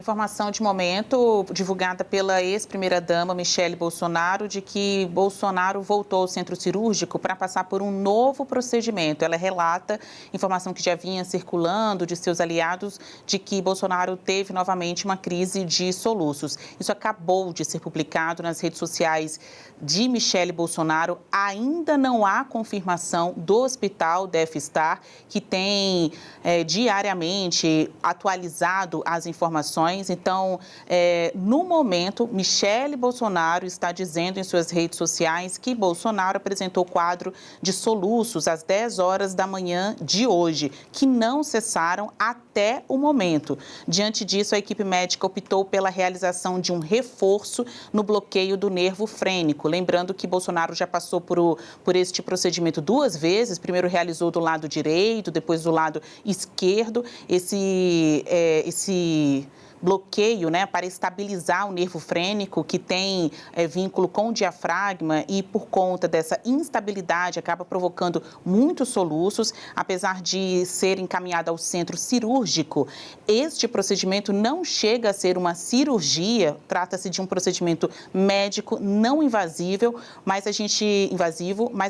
Informação de momento divulgada pela ex-primeira-dama Michele Bolsonaro de que Bolsonaro voltou ao centro cirúrgico para passar por um novo procedimento. Ela relata informação que já vinha circulando de seus aliados de que Bolsonaro teve novamente uma crise de soluços. Isso acabou de ser publicado nas redes sociais de Michele Bolsonaro. Ainda não há confirmação do hospital Def-Star, que tem diariamente atualizado as informações. Então, no momento, Michele Bolsonaro está dizendo em suas redes sociais que Bolsonaro apresentou quadro de soluços às 10 horas da manhã de hoje, que não cessaram até o momento. Diante disso, a equipe médica optou pela realização de um reforço no bloqueio do nervo frênico. Lembrando que Bolsonaro já passou por este procedimento 2 vezes. Primeiro realizou do lado direito, depois do lado esquerdo. Esse bloqueio, para estabilizar o nervo frênico, que tem vínculo com o diafragma e, por conta dessa instabilidade, acaba provocando muitos soluços. Apesar de ser encaminhado ao centro cirúrgico, este procedimento não chega a ser uma cirurgia, trata-se de um procedimento médico não invasivo, mas a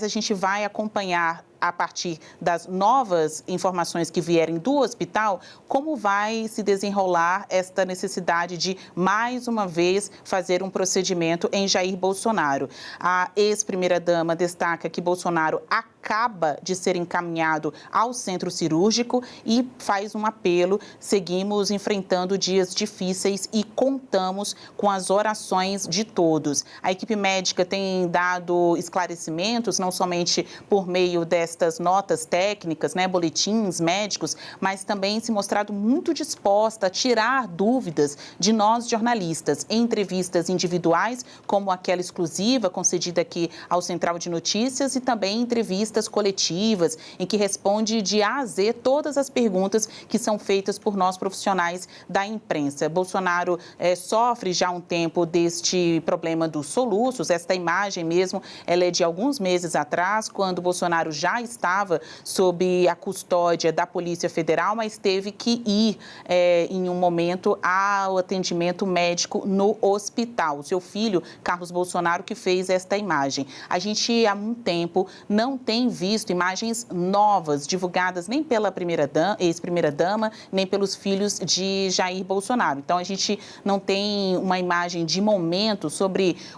gente vai acompanhar a partir das novas informações que vierem do hospital, como vai se desenrolar esta necessidade de, mais uma vez, fazer um procedimento em Jair Bolsonaro. A ex-primeira-dama destaca que Bolsonaro acaba de ser encaminhado ao centro cirúrgico e faz um apelo: seguimos enfrentando dias difíceis e contamos com as orações de todos. A equipe médica tem dado esclarecimentos, não somente por meio destas notas técnicas, boletins médicos, mas também se mostrado muito disposta a tirar dúvidas de nós jornalistas em entrevistas individuais, como aquela exclusiva concedida aqui ao Central de Notícias, e também entrevistas coletivas, em que responde de A a Z todas as perguntas que são feitas por nós profissionais da imprensa. Bolsonaro sofre já há um tempo deste problema dos soluços. Esta imagem mesmo, ela é de alguns meses atrás, quando Bolsonaro já estava sob a custódia da Polícia Federal, mas teve que ir em um momento ao atendimento médico no hospital. O seu filho, Carlos Bolsonaro, que fez esta imagem. A gente há um tempo não tem visto imagens novas divulgadas nem pela ex-primeira-dama, nem pelos filhos de Jair Bolsonaro. Então, a gente não tem uma imagem de momento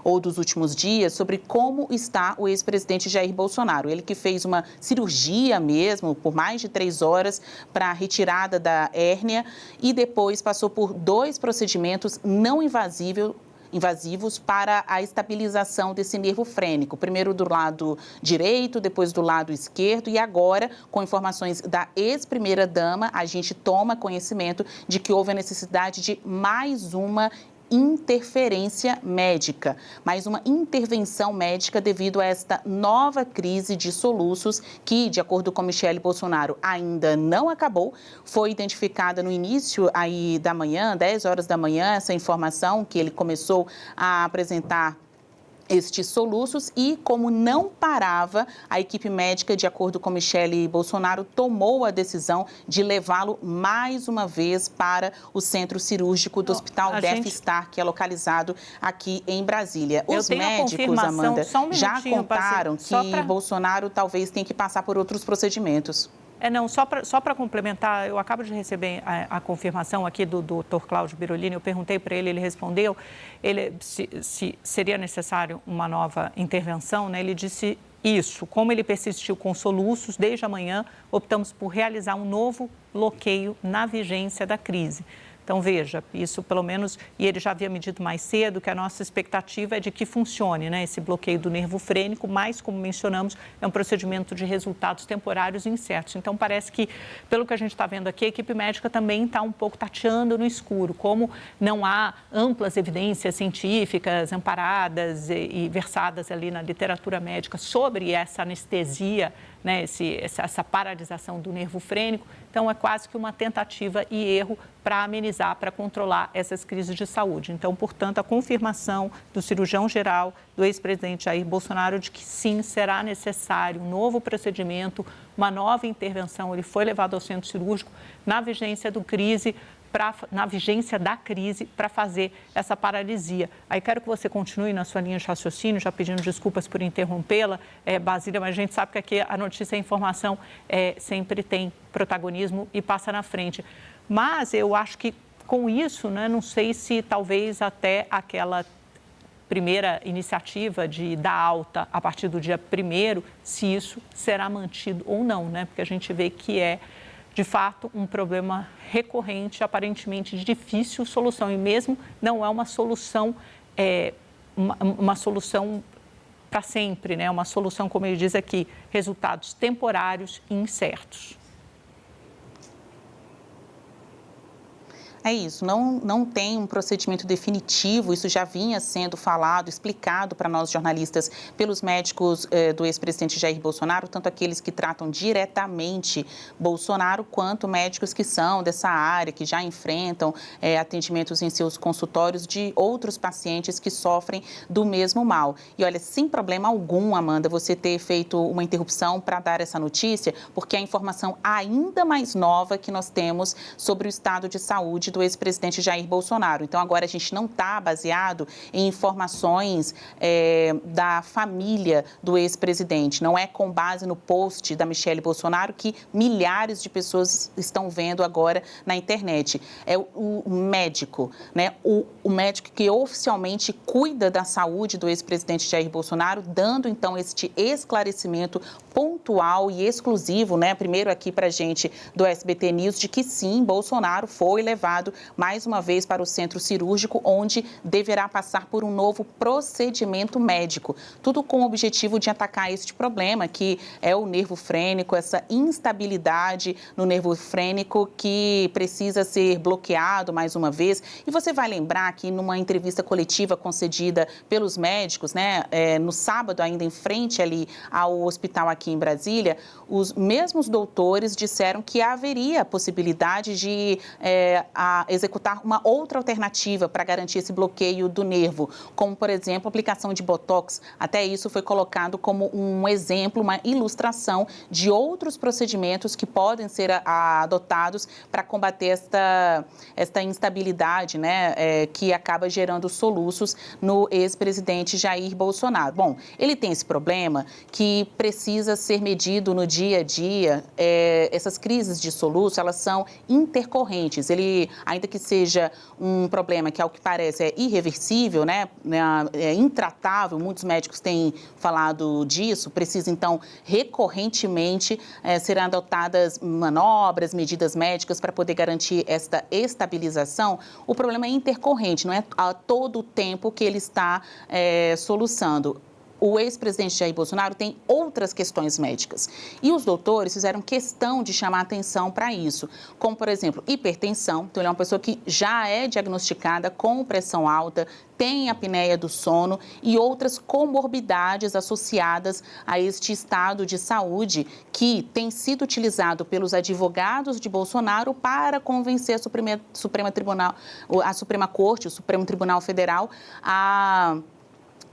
ou dos últimos dias, sobre como está o ex-presidente Jair Bolsonaro. Ele que fez uma cirurgia mesmo, por mais de 3 horas, para a retirada da hérnia, e depois passou por 2 procedimentos não invasivos para a estabilização desse nervo frênico. Primeiro do lado direito, depois do lado esquerdo, e agora, com informações da ex-primeira-dama, a gente toma conhecimento de que houve a necessidade de mais uma interferência médica, mais uma intervenção médica devido a esta nova crise de soluços que, de acordo com Michele Bolsonaro, ainda não acabou. Foi identificada no início aí da manhã, 10 horas da manhã, essa informação que ele começou a apresentar estes soluços, e como não parava, a equipe médica, de acordo com Michele Bolsonaro, tomou a decisão de levá-lo mais uma vez para o centro cirúrgico do Hospital Def-Star, que é localizado aqui em Brasília. Os médicos, Amanda, já contaram que Bolsonaro talvez tenha que passar por outros procedimentos. Só para complementar, eu acabo de receber a confirmação aqui do Dr. Cláudio Birolini. Eu perguntei para ele, ele respondeu se seria necessário uma nova intervenção, Ele disse isso. Como ele persistiu com soluços desde amanhã, optamos por realizar um novo bloqueio na vigência da crise. Então, veja, isso pelo menos, e ele já havia medido mais cedo, que a nossa expectativa é de que funcione, esse bloqueio do nervo frênico, mas, como mencionamos, é um procedimento de resultados temporários incertos. Então, parece que, pelo que a gente está vendo aqui, a equipe médica também está um pouco tateando no escuro. Como não há amplas evidências científicas amparadas e versadas ali na literatura médica sobre essa anestesia, essa paralisação do nervo frênico, então é quase que uma tentativa e erro para amenizar, para controlar essas crises de saúde. Então, portanto, a confirmação do cirurgião-geral, do ex-presidente Jair Bolsonaro, de que sim, será necessário um novo procedimento, uma nova intervenção. Ele foi levado ao centro cirúrgico na vigência do crise na vigência da crise, para fazer essa paralisia. Aí quero que você continue na sua linha de raciocínio, já pedindo desculpas por interrompê-la, Basília, mas a gente sabe que aqui a notícia e a informação sempre tem protagonismo e passa na frente. Mas eu acho que com isso, né, não sei se talvez até aquela primeira iniciativa de dar alta a partir do dia 1º, se isso será mantido ou não, né? Porque a gente vê que de fato, um problema recorrente, aparentemente de difícil solução. E mesmo não é uma solução, uma solução para sempre, né? Uma solução, como ele diz aqui, resultados temporários e incertos. É isso, não tem um procedimento definitivo, isso já vinha sendo falado, explicado para nós jornalistas pelos médicos do ex-presidente Jair Bolsonaro, tanto aqueles que tratam diretamente Bolsonaro, quanto médicos que são dessa área, que já enfrentam atendimentos em seus consultórios de outros pacientes que sofrem do mesmo mal. E olha, sem problema algum, Amanda, você ter feito uma interrupção para dar essa notícia, porque é a informação ainda mais nova que nós temos sobre o estado de saúde do ex-presidente Jair Bolsonaro. Então, agora a gente não está baseado em informações da família do ex-presidente. Não é com base no post da Michelle Bolsonaro que milhares de pessoas estão vendo agora na internet. É o médico, né? O médico que oficialmente cuida da saúde do ex-presidente Jair Bolsonaro, dando, então, este esclarecimento pontual e exclusivo, né? Primeiro aqui para a gente do SBT News, de que sim, Bolsonaro foi levado mais uma vez para o centro cirúrgico, onde deverá passar por um novo procedimento médico. Tudo com o objetivo de atacar este problema, que é o nervo frênico, essa instabilidade no nervo frênico que precisa ser bloqueado mais uma vez. E você vai lembrar que numa entrevista coletiva concedida pelos médicos, né, no sábado, ainda em frente ali ao hospital aqui em Brasília, os mesmos doutores disseram que haveria a possibilidade de executar uma outra alternativa para garantir esse bloqueio do nervo, como, por exemplo, a aplicação de botox. Até isso foi colocado como um exemplo, uma ilustração de outros procedimentos que podem ser adotados para combater esta instabilidade, né, que acaba gerando soluços no ex-presidente Jair Bolsonaro. Bom, ele tem esse problema que precisa ser medido no dia a dia. Essas crises de soluço, elas são intercorrentes. Ele, ainda que seja um problema que, ao que parece, é irreversível, né? É intratável, muitos médicos têm falado disso, precisa, então, recorrentemente serem adotadas manobras, medidas médicas para poder garantir esta estabilização. O problema é intercorrente, não é a todo o tempo que ele está soluçando. O ex-presidente Jair Bolsonaro tem outras questões médicas. E os doutores fizeram questão de chamar atenção para isso, como, por exemplo, hipertensão. Então, ele é uma pessoa que já é diagnosticada com pressão alta, tem apneia do sono e outras comorbidades associadas a este estado de saúde que tem sido utilizado pelos advogados de Bolsonaro para convencer a Suprema Corte, o Supremo Tribunal Federal, a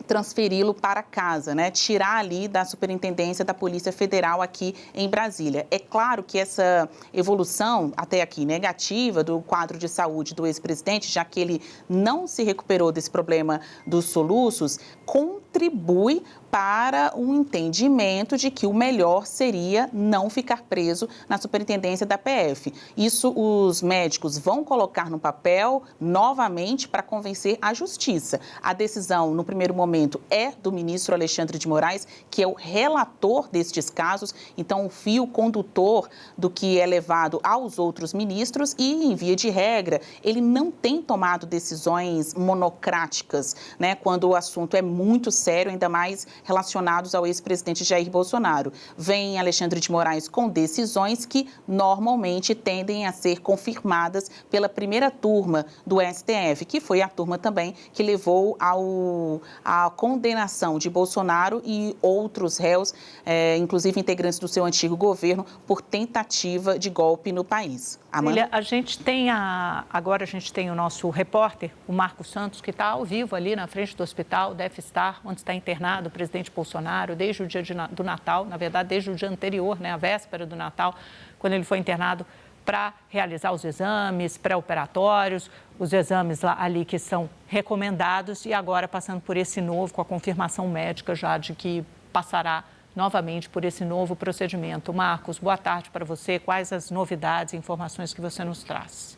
transferi-lo para casa, né? Tirar ali da Superintendência da Polícia Federal aqui em Brasília. É claro que essa evolução, até aqui, negativa do quadro de saúde do ex-presidente, já que ele não se recuperou desse problema dos soluços, contribui para um entendimento de que o melhor seria não ficar preso na superintendência da PF. Isso os médicos vão colocar no papel novamente para convencer a justiça. A decisão, no primeiro momento, é do ministro Alexandre de Moraes, que é o relator destes casos, então o fio condutor do que é levado aos outros ministros e, em via de regra, ele não tem tomado decisões monocráticas, né, quando o assunto é muito sério, ainda mais relacionados ao ex-presidente Jair Bolsonaro. Vem Alexandre de Moraes com decisões que normalmente tendem a ser confirmadas pela primeira turma do STF, que foi a turma também que levou à condenação de Bolsonaro e outros réus, inclusive integrantes do seu antigo governo, por tentativa de golpe no país. Amanda? Agora a gente tem o nosso repórter, o Marcos Santos, que está ao vivo ali na frente do hospital, deve estar, onde está internado o presidente Bolsonaro, desde o dia do Natal, na verdade, desde o dia anterior, né, a véspera do Natal, quando ele foi internado, para realizar os exames pré-operatórios, os exames ali que são recomendados e agora passando por esse novo, com a confirmação médica já de que passará novamente por esse novo procedimento. Marcos, boa tarde para você. Quais as novidades e informações que você nos traz?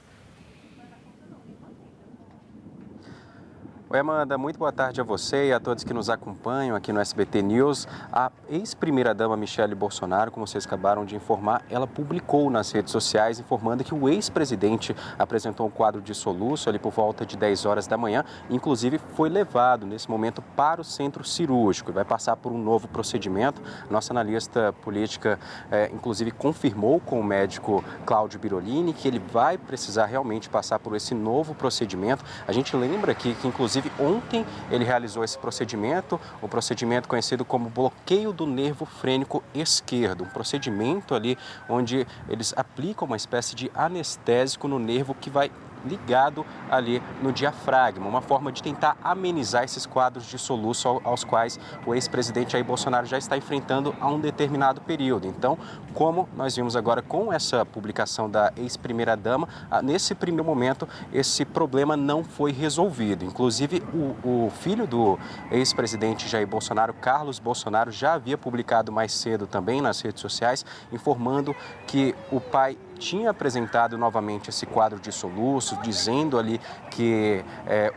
Oi, Amanda, muito boa tarde a você e a todos que nos acompanham aqui no SBT News. A ex-primeira-dama Michele Bolsonaro, como vocês acabaram de informar, ela publicou nas redes sociais informando que o ex-presidente apresentou um quadro de soluço ali por volta de 10 horas da manhã, inclusive foi levado nesse momento para o centro cirúrgico e vai passar por um novo procedimento. Nossa analista política, inclusive, confirmou com o médico Cláudio Birolini que ele vai precisar realmente passar por esse novo procedimento. A gente lembra aqui que, inclusive, ontem ele realizou esse procedimento, o procedimento conhecido como bloqueio do nervo frênico esquerdo, um procedimento ali onde eles aplicam uma espécie de anestésico no nervo que vai ligado ali no diafragma, uma forma de tentar amenizar esses quadros de soluço aos quais o ex-presidente Jair Bolsonaro já está enfrentando há um determinado período. Então, como nós vimos agora com essa publicação da ex-primeira-dama, nesse primeiro momento esse problema não foi resolvido. Inclusive, o filho do ex-presidente Jair Bolsonaro, Carlos Bolsonaro, já havia publicado mais cedo também nas redes sociais, informando que o pai tinha apresentado novamente esse quadro de soluço, dizendo ali que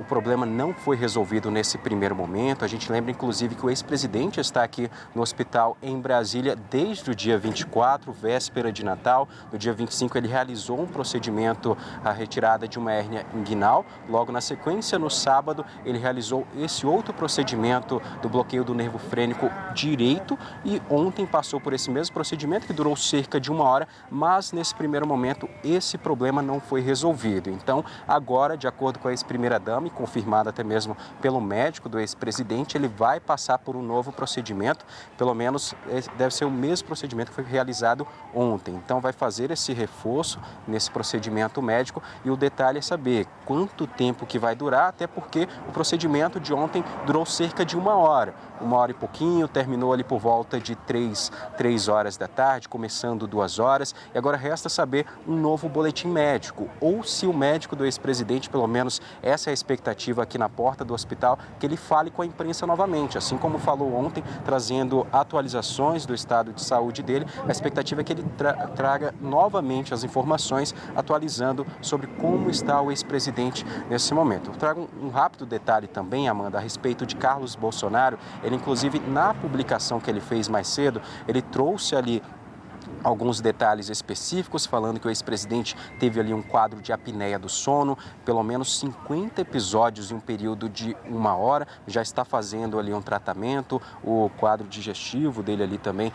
o problema não foi resolvido nesse primeiro momento. A gente lembra, inclusive, que o ex-presidente está aqui no hospital em Brasília desde o dia 24, véspera de Natal. No dia 25, ele realizou um procedimento, a retirada de uma hérnia inguinal. Logo na sequência, no sábado, ele realizou esse outro procedimento do bloqueio do nervo frênico direito e ontem passou por esse mesmo procedimento que durou cerca de 1 hora, mas nesse primeiro momento esse problema não foi resolvido. Então, agora, de acordo com a ex-primeira-dama e confirmado até mesmo pelo médico do ex-presidente, ele vai passar por um novo procedimento, pelo menos deve ser o mesmo procedimento que foi realizado ontem. Então, vai fazer esse reforço nesse procedimento médico e o detalhe é saber quanto tempo que vai durar, até porque o procedimento de ontem durou cerca de 1 hora. 1 hora e pouquinho, terminou ali por volta de 3 horas da tarde, começando 2 horas, e agora resta saber um novo boletim médico, ou se o médico do ex-presidente, pelo menos essa é a expectativa aqui na porta do hospital, que ele fale com a imprensa novamente, assim como falou ontem, trazendo atualizações do estado de saúde dele. A expectativa é que ele traga novamente as informações, atualizando sobre como está o ex-presidente nesse momento. Eu trago um rápido detalhe também, Amanda, a respeito de Carlos Bolsonaro. Ele, inclusive, na publicação que ele fez mais cedo, ele trouxe ali alguns detalhes específicos, falando que o ex-presidente teve ali um quadro de apneia do sono, pelo menos 50 episódios em um período de 1 hora, já está fazendo ali um tratamento, o quadro digestivo dele ali também,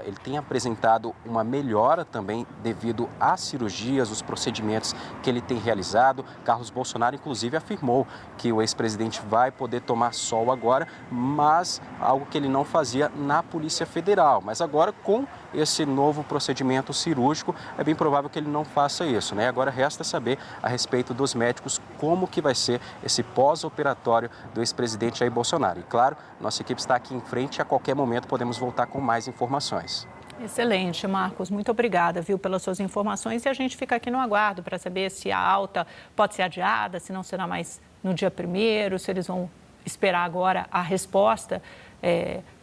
ele tem apresentado uma melhora também devido às cirurgias, os procedimentos que ele tem realizado. Carlos Bolsonaro, inclusive, afirmou que o ex-presidente vai poder tomar sol agora, mas algo que ele não fazia na Polícia Federal. Mas agora, com esse novo procedimento cirúrgico, é bem provável que ele não faça isso, né? Agora resta saber a respeito dos médicos como que vai ser esse pós-operatório do ex-presidente Jair Bolsonaro. E claro, nossa equipe está aqui em frente e a qualquer momento podemos voltar com mais informações. Excelente, Marcos. Muito obrigada, viu, pelas suas informações. E a gente fica aqui no aguardo para saber se a alta pode ser adiada, se não será mais no dia 1º, se eles vão esperar agora a resposta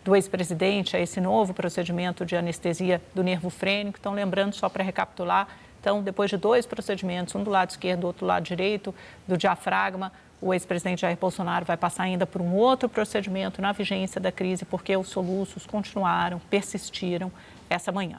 do ex-presidente a esse novo procedimento de anestesia do nervo frênico. Então, lembrando, só para recapitular, então, depois de 2 procedimentos, um do lado esquerdo, outro do lado direito do diafragma, o ex-presidente Jair Bolsonaro vai passar ainda por um outro procedimento na vigência da crise, porque os soluços continuaram, persistiram essa manhã.